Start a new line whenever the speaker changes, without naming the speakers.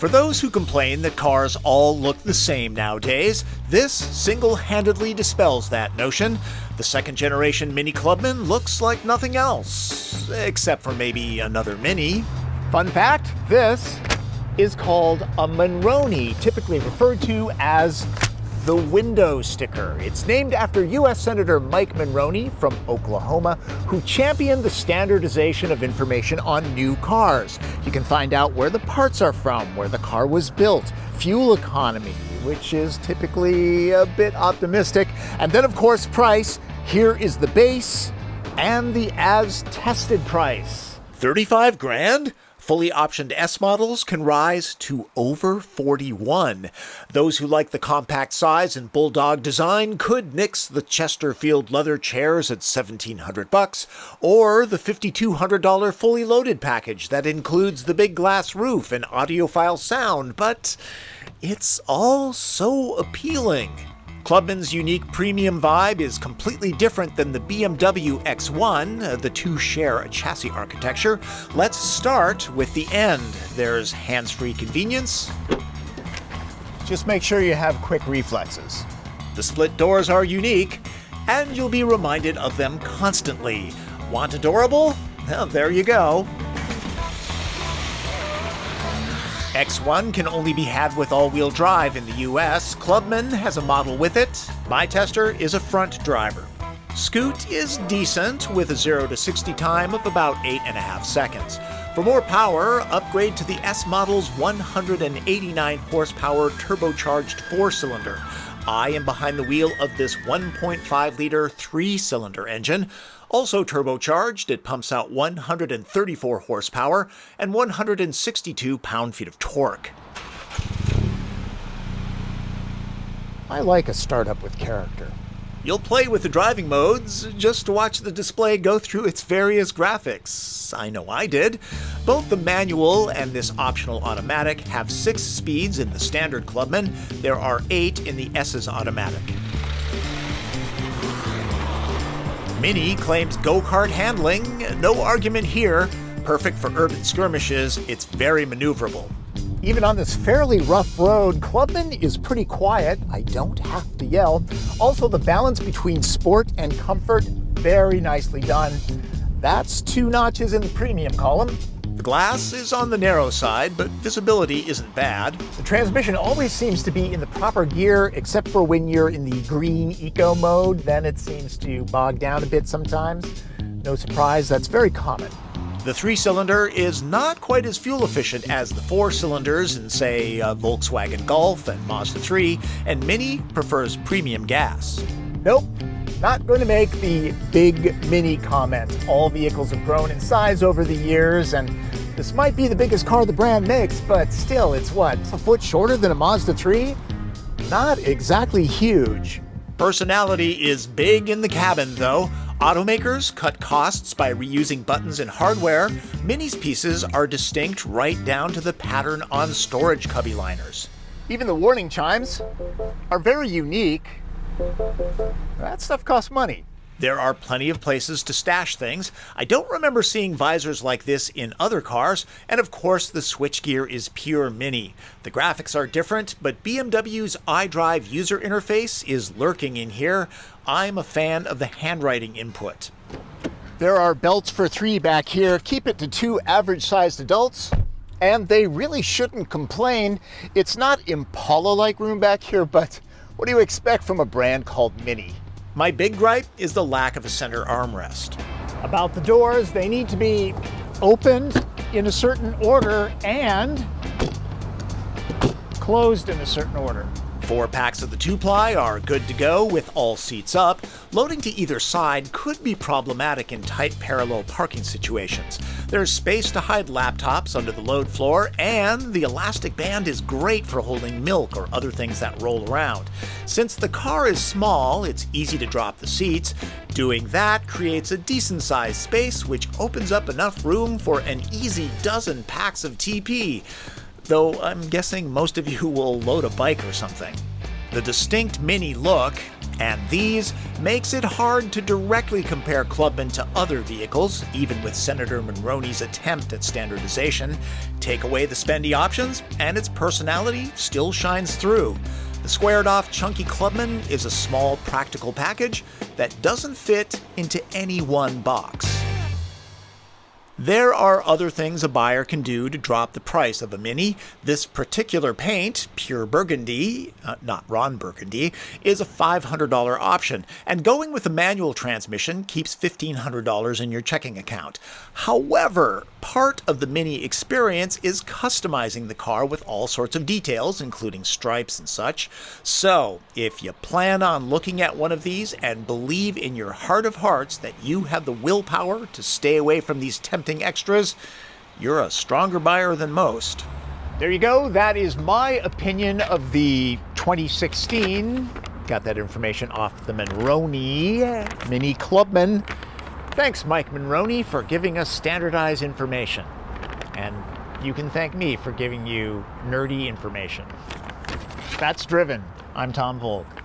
For those who complain that cars all look the same nowadays, this single-handedly dispels that notion. The second-generation MINI Clubman looks like nothing else, except for maybe another Mini.
Fun fact, this is called a Monroney, typically referred to as the window sticker. It's named after U.S. Senator Mike Monroney from Oklahoma, who championed the standardization of information on new cars. You can find out where the parts are from, where the car was built, fuel economy, which is typically a bit optimistic, and then of course price. Here is the base and the as-tested price.
35 grand? Fully optioned S models can rise to over 41. Those who like the compact size and bulldog design could nix the Chesterfield leather chairs at $1,700, or the $5,200 fully loaded package that includes the big glass roof and audiophile sound, but it's all so appealing. Clubman's unique premium vibe is completely different than the BMW X1. The two share a chassis architecture. Let's start with the end. There's hands-free convenience.
Just make sure you have quick reflexes.
The split doors are unique, and you'll be reminded of them constantly. Want adorable? Well, there you go. X1 can only be had with all-wheel drive in the US. Clubman has a model with it. My tester is a front driver. Scoot is decent with a 0 to 60 time of about 8.5 seconds. For more power, upgrade to the S model's 189 horsepower turbocharged 4-cylinder. I am behind the wheel of this 1.5-liter 3-cylinder engine. Also turbocharged, it pumps out 134 horsepower and 162 pound-feet of torque.
I like a startup with character.
You'll play with the driving modes just to watch the display go through its various graphics. I know I did. Both the manual and this optional automatic have 6 speeds in the standard Clubman. There are 8 in the S's automatic. Mini claims go-kart handling. No argument here. Perfect for urban skirmishes. It's very maneuverable.
Even on this fairly rough road, Clubman is pretty quiet. I don't have to yell. Also, the balance between sport and comfort, very nicely done. That's 2 notches in the premium column.
The glass is on the narrow side, but visibility isn't bad.
The transmission always seems to be in the proper gear, except for when you're in the green eco mode. Then it seems to bog down a bit sometimes. No surprise, that's very common.
The 3-cylinder is not quite as fuel efficient as the 4 cylinders in, say, Volkswagen Golf and Mazda 3, and Mini prefers premium gas.
Nope, not going to make the big Mini comment. All vehicles have grown in size over the years, and this might be the biggest car the brand makes, but still, it's what, a foot shorter than a Mazda 3? Not exactly huge.
Personality is big in the cabin, though. Automakers cut costs by reusing buttons and hardware. Mini's pieces are distinct right down to the pattern on storage cubby liners.
Even the warning chimes are very unique. That stuff costs money.
There are plenty of places to stash things. I don't remember seeing visors like this in other cars, and of course the switchgear is pure Mini. The graphics are different, but BMW's iDrive user interface is lurking in here. I'm a fan of the handwriting input.
There are belts for 3 back here. Keep it to 2 average-sized adults, and they really shouldn't complain. It's not Impala-like room back here, but what do you expect from a brand called Mini?
My big gripe is the lack of a center armrest.
About the doors, they need to be opened in a certain order and closed in a certain order.
4 packs of the 2-ply are good to go with all seats up. Loading to either side could be problematic in tight parallel parking situations. There's space to hide laptops under the load floor, and the elastic band is great for holding milk or other things that roll around. Since the car is small, it's easy to drop the seats. Doing that creates a decent-sized space, which opens up enough room for an easy dozen packs of TP. Though I'm guessing most of you will load a bike or something. The distinct Mini look And these makes it hard to directly compare Clubman to other vehicles, even with Senator Mulroney's attempt at standardization. Take away the spendy options, and its personality still shines through. The squared-off chunky Clubman is a small, practical package that doesn't fit into any one box. There are other things a buyer can do to drop the price of a Mini. This particular paint, pure burgundy, not Ron Burgundy, is a $500 option, and going with a manual transmission keeps $1,500 in your checking account. However, part of the Mini experience is customizing the car with all sorts of details, including stripes and such. So, if you plan on looking at one of these and believe in your heart of hearts that you have the willpower to stay away from these tempting extras, you're a stronger buyer than most.
There you go. That is my opinion of the 2016. Got that information off the MINI Clubman. Thanks, Mike Mulroney, for giving us standardized information. And you can thank me for giving you nerdy information. That's Driven. I'm Tom Voelk.